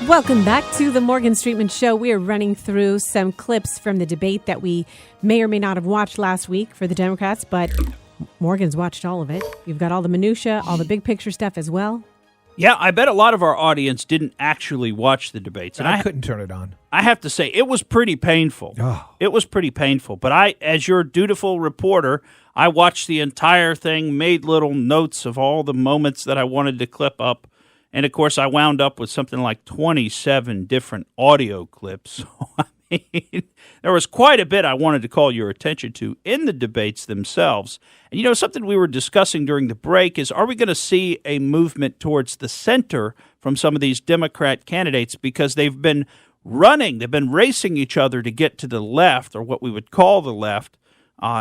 Welcome back to the Morgan Streetman Show. We are running through some clips from the debate that we may or may not have watched last week for the Democrats, but Morgan's watched all of it. You've got all the minutia, all the big picture stuff as well. Yeah, I bet a lot of our audience didn't actually watch the debates. And I couldn't turn it on. I have to say, it was pretty painful. Oh. It was pretty painful. But I, as your dutiful reporter, I watched the entire thing, made little notes of all the moments that I wanted to clip up. And, of course, I wound up with something like 27 different audio clips. So, I mean, there was quite a bit I wanted to call your attention to in the debates themselves. And, you know, something we were discussing during the break is, are we going to see a movement towards the center from some of these Democrat candidates? Because they've been racing each other to get to the left, or what we would call the left.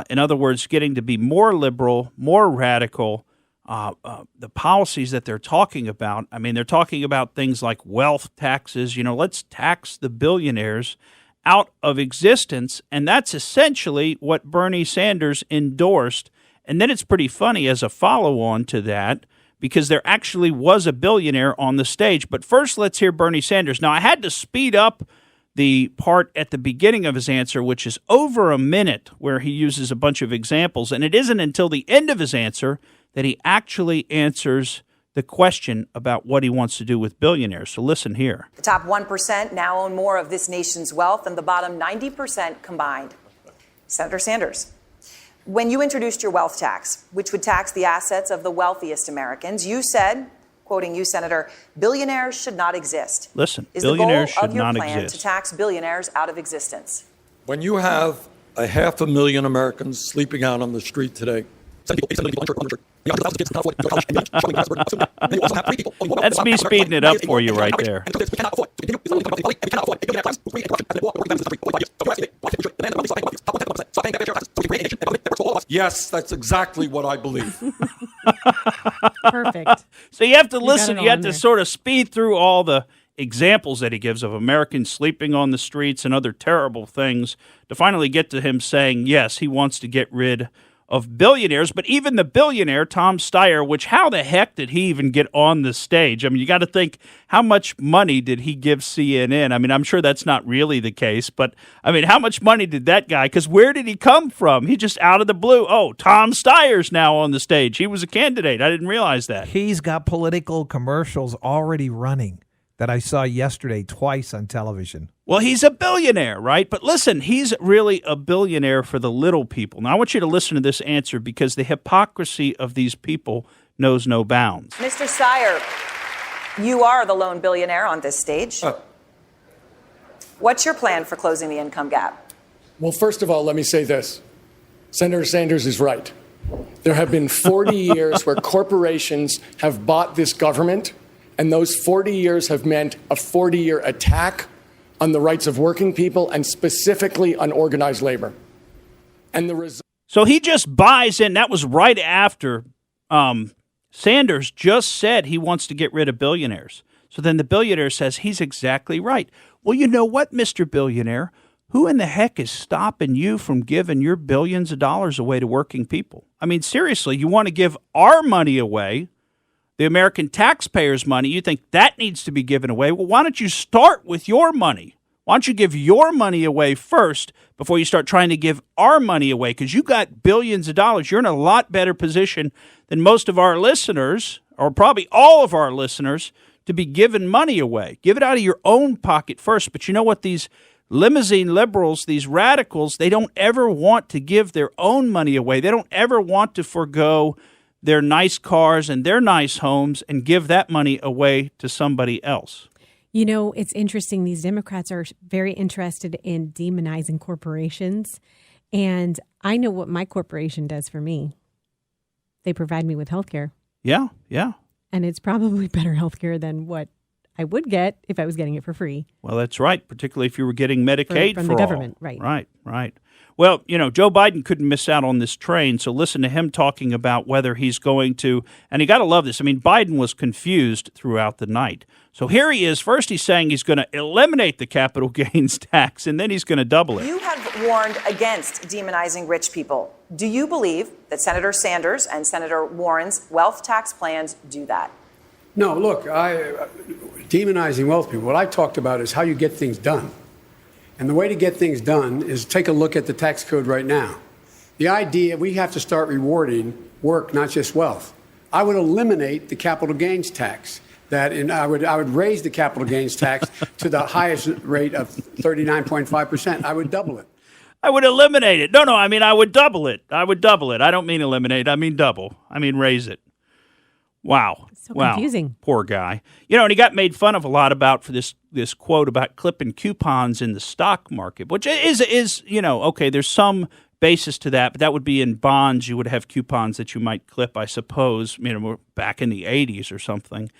In other words, getting to be more liberal, more radical. The policies that they're talking about, I mean, they're talking about things like wealth taxes. You know, let's tax the billionaires out of existence. And that's essentially what Bernie Sanders endorsed. And then it's pretty funny as a follow-on to that, because there actually was a billionaire on the stage. But first, let's hear Bernie Sanders. Now, I had to speed up the part at the beginning of his answer, which is over a minute, where he uses a bunch of examples. And it isn't until the end of his answer that he actually answers the question about what he wants to do with billionaires. So listen here. The top 1% now own more of this nation's wealth than the bottom 90% combined. Senator Sanders, when you introduced your wealth tax, which would tax the assets of the wealthiest Americans, you said, quoting you, Senator, billionaires should not exist. Listen, Is billionaires the goal should of your not plan exist. to tax billionaires out of existence? When you have 500,000 Americans sleeping out on the street today, that's me speeding it up for you right there. Yes, that's exactly what I believe. Perfect. So you have to listen. You have to there. sort of speed through all the examples that he gives of Americans sleeping on the streets and other terrible things to finally get to him saying, yes, he wants to get rid of billionaires. But even the billionaire, Tom Steyer, which how the heck did he even get on the stage? I mean, you got to think, how much money did he give CNN? I mean, I'm sure that's not really the case, but I mean, how much money did that guy, because where did he come from? He just out of the blue. Oh, Tom Steyer's now on the stage. He was a candidate. I didn't realize that. He's got political commercials already running that I saw yesterday twice on television. Well, he's a billionaire, right? But listen, he's really a billionaire for the little people. Now, I want you to listen to this answer, because the hypocrisy of these people knows no bounds. Mr. Steyer, you are the lone billionaire on this stage. What's your plan for closing the income gap? Well, first of all, let me say this. Senator Sanders is right. There have been 40 years where corporations have bought this government, and those 40 years have meant a 40-year attack on the rights of working people and specifically on organized labor. And the result. So he just buys in. That was right after Sanders just said he wants to get rid of billionaires. So then the billionaire says he's exactly right. Well, you know what, Mr. Billionaire? Who in the heck is stopping you from giving your billions of dollars away to working people? I mean, seriously, you want to give our money away, the American taxpayers' money, you think that needs to be given away. Well, why don't you start with your money? Why don't you give your money away first before you start trying to give our money away? Because you got billions of dollars. You're in a lot better position than most of our listeners, or probably all of our listeners, to be giving money away. Give it out of your own pocket first. But you know what? These limousine liberals, these radicals, they don't ever want to give their own money away. They don't ever want to forgo their nice cars and their nice homes and give that money away to somebody else. You know, it's interesting. These Democrats are very interested in demonizing corporations. And I know what my corporation does for me. They provide me with health care. Yeah. And it's probably better health care than what I would get if I was getting it for free. Well, that's right, particularly if you were getting Medicaid from for the all. government, right. Right. Well, you know, Joe Biden couldn't miss out on this train, so listen to him talking about whether he's going to, and you got to love this. I mean, Biden was confused throughout the night. So here he is. First, he's saying he's going to eliminate the capital gains tax, and then he's going to double it. You have warned against demonizing rich people. Do you believe that Senator Sanders and Senator Warren's wealth tax plans do that? No, look, demonizing wealth people. What I talked about is how you get things done. And the way to get things done is take a look at the tax code right now. The idea, we have to start rewarding work, not just wealth. I would eliminate the capital gains tax. I would raise the capital gains tax to the highest rate of 39.5%. I would double it. I would eliminate it. No, I mean, I would double it. I don't mean eliminate. I mean double. I mean raise it. Wow. So confusing. Poor guy. And he got made fun of a lot for this quote about clipping coupons in the stock market, which is okay, there's some basis to that, but that would be in bonds. You would have coupons that you might clip, I suppose, back in the 80s or something.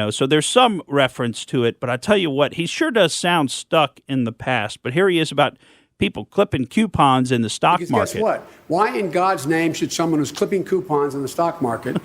So there's some reference to it, but I tell you what, he sure does sound stuck in the past. But here he is about people clipping coupons in the stock market. Guess what? Why in God's name should someone who's clipping coupons in the stock market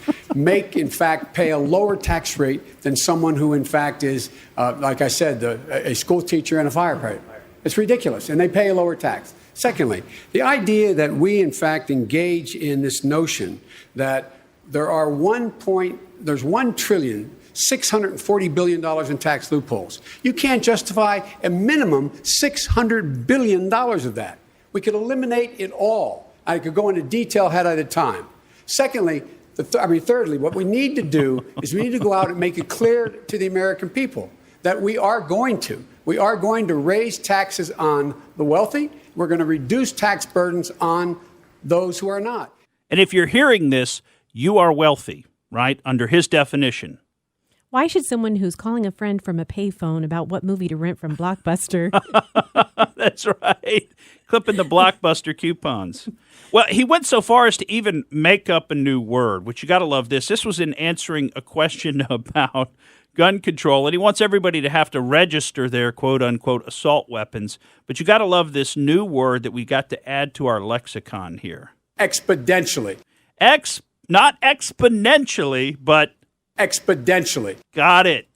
pay a lower tax rate than someone who, in fact, is, like I said, a school teacher and a firefighter? It's ridiculous, and they pay a lower tax. Secondly, the idea that we, in fact, engage in this notion that there's $1 trillion $640 billion in tax loopholes. You can't justify a minimum $600 billion of that. We could eliminate it all. I could go into detail had I the time. Secondly, thirdly, what we need to do is we need to go out and make it clear to the American people that we are going to raise taxes on the wealthy. We're going to reduce tax burdens on those who are not. And if you're hearing this, you are wealthy, right? Under his definition. Why should someone who's calling a friend from a payphone about what movie to rent from Blockbuster? That's right. Clipping the Blockbuster coupons. Well, he went so far as to even make up a new word, which you got to love this. This was in answering a question about gun control, and he wants everybody to have to register their quote-unquote assault weapons. But you got to love this new word that we got to add to our lexicon here. Exponentially. Not exponentially, but exponentially. Got it.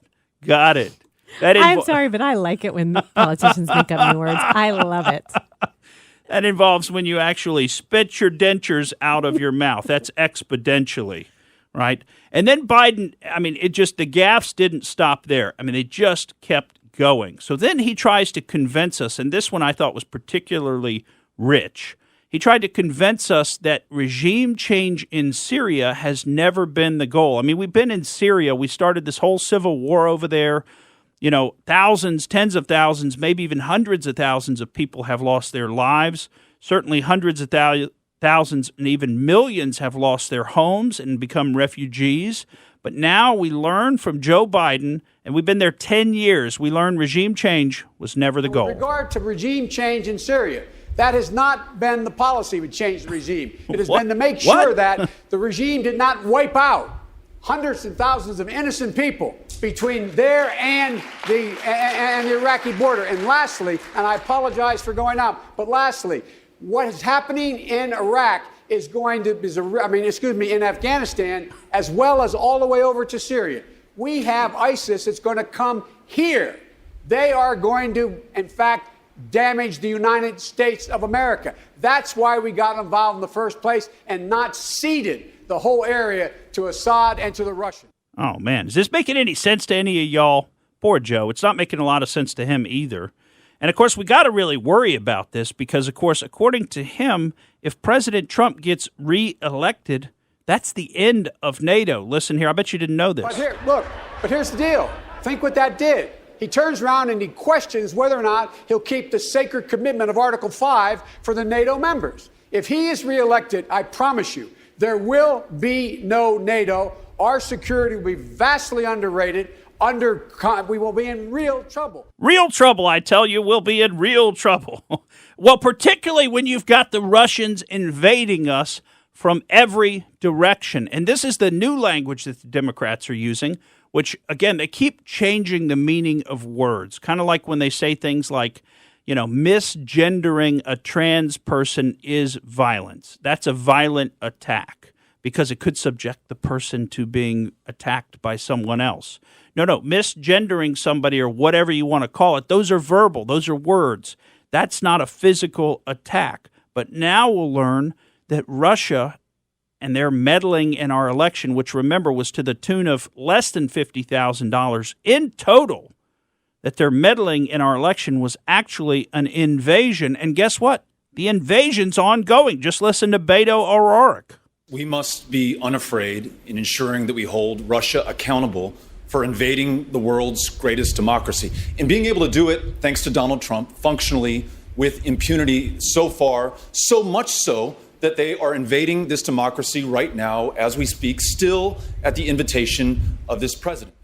I'm sorry, but I like it when politicians make up new words. I love it. That involves when you actually spit your dentures out of your mouth. That's exponentially, right? And then Biden, the gaffes didn't stop there. They just kept going. So then he tries to convince us, and this one I thought was particularly rich. He tried to convince us that regime change in Syria has never been the goal. We've been in Syria. We started this whole civil war over there. Thousands, tens of thousands, maybe even hundreds of thousands of people have lost their lives. Certainly hundreds of thousands and even millions have lost their homes and become refugees. But now we learn from Joe Biden, and we've been there 10 years, we learned regime change was never the goal. With regard to regime change in Syria, that has not been the policy to change the regime. It has been to make sure that the regime did not wipe out hundreds and thousands of innocent people between there and the Iraqi border. And lastly, and I apologize for going out, but lastly, what is happening in Iraq is in Afghanistan, as well as all the way over to Syria. We have ISIS that's going to come here. They are going to, in fact, damage the United States of America. That's why we got involved in the first place and not ceded the whole area to Assad and to the Russians. Oh, man. Is this making any sense to any of y'all? Poor Joe. It's not making a lot of sense to him either. And, of course, we got to really worry about this because, of course, according to him, if President Trump gets reelected, that's the end of NATO. Listen here. I bet you didn't know this. But here's the deal. Think what that did. He turns around and he questions whether or not he'll keep the sacred commitment of Article 5 for the NATO members. If he is reelected, I promise you, there will be no NATO. Our security will be vastly underrated. We will be in real trouble. Real trouble, I tell you, we'll be in real trouble. Well, particularly when you've got the Russians invading us from every direction. And this is the new language that the Democrats are using, which, again, they keep changing the meaning of words, kind of like when they say things like, misgendering a trans person is violence. That's a violent attack because it could subject the person to being attacked by someone else. No, misgendering somebody or whatever you want to call it, those are verbal, those are words. That's not a physical attack. But now we'll learn that Russia and they're meddling in our election, which, remember, was to the tune of less than $50,000 in total, that they're meddling in our election was actually an invasion. And guess what? The invasion's ongoing. Just listen to Beto O'Rourke. We must be unafraid in ensuring that we hold Russia accountable for invading the world's greatest democracy. And being able to do it, thanks to Donald Trump, functionally with impunity so far, so much so that they are invading this democracy right now as we speak, still at the invitation of this president.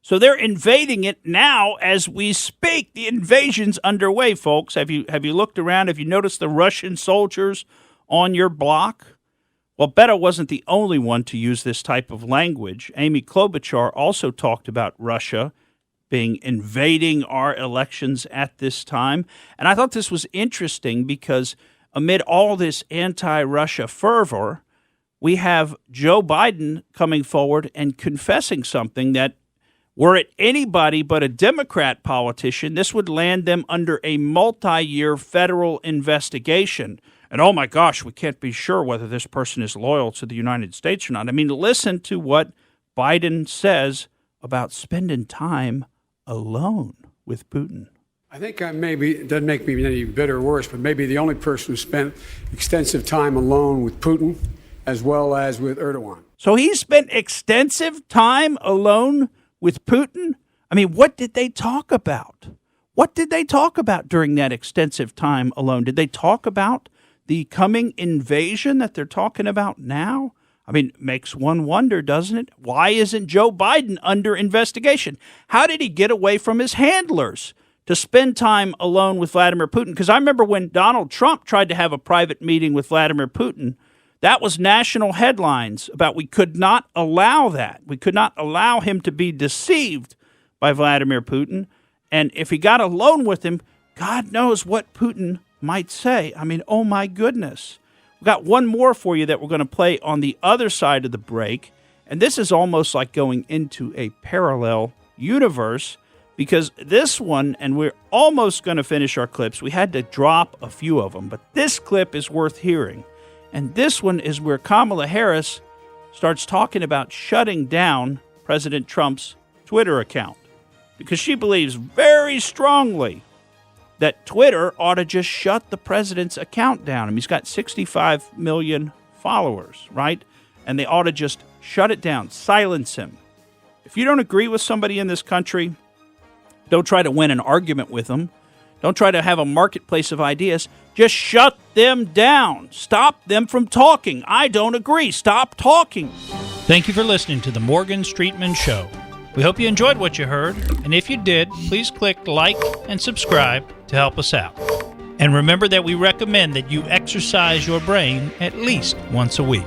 So they're invading it now as we speak. The invasion's underway, folks. Have you looked around? Have you noticed the Russian soldiers on your block? Well, Beto wasn't the only one to use this type of language. Amy Klobuchar also talked about Russia invading our elections at this time. And I thought this was interesting because amid all this anti-Russia fervor, we have Joe Biden coming forward and confessing something that, were it anybody but a Democrat politician, this would land them under a multi-year federal investigation. And oh my gosh, we can't be sure whether this person is loyal to the United States or not. I mean, listen to what Biden says about spending time alone with Putin. I think it doesn't make me any better or worse, but maybe the only person who spent extensive time alone with Putin as well as with Erdogan. So he spent extensive time alone with Putin? I mean, what did they talk about? What did they talk about during that extensive time alone? Did they talk about the coming invasion that they're talking about now? I mean, makes one wonder, doesn't it? Why isn't Joe Biden under investigation? How did he get away from his handlers to spend time alone with Vladimir Putin? Because I remember when Donald Trump tried to have a private meeting with Vladimir Putin, that was national headlines about we could not allow that. We could not allow him to be deceived by Vladimir Putin. And if he got alone with him, God knows what Putin might say. I mean, oh my goodness. We've got one more for you that we're going to play on the other side of the break. And this is almost like going into a parallel universe, because this one, and we're almost going to finish our clips. We had to drop a few of them, but this clip is worth hearing. And this one is where Kamala Harris starts talking about shutting down President Trump's Twitter account, because she believes very strongly that Twitter ought to just shut the president's account down. I mean, he's got 65 million followers, right? And they ought to just shut it down, silence him. If you don't agree with somebody in this country, don't try to win an argument with them. Don't try to have a marketplace of ideas. Just shut them down. Stop them from talking. I don't agree. Stop talking. Thank you for listening to the Morgan Streetman Show. We hope you enjoyed what you heard, and if you did, please click like and subscribe to help us out. And remember that we recommend that you exercise your brain at least once a week.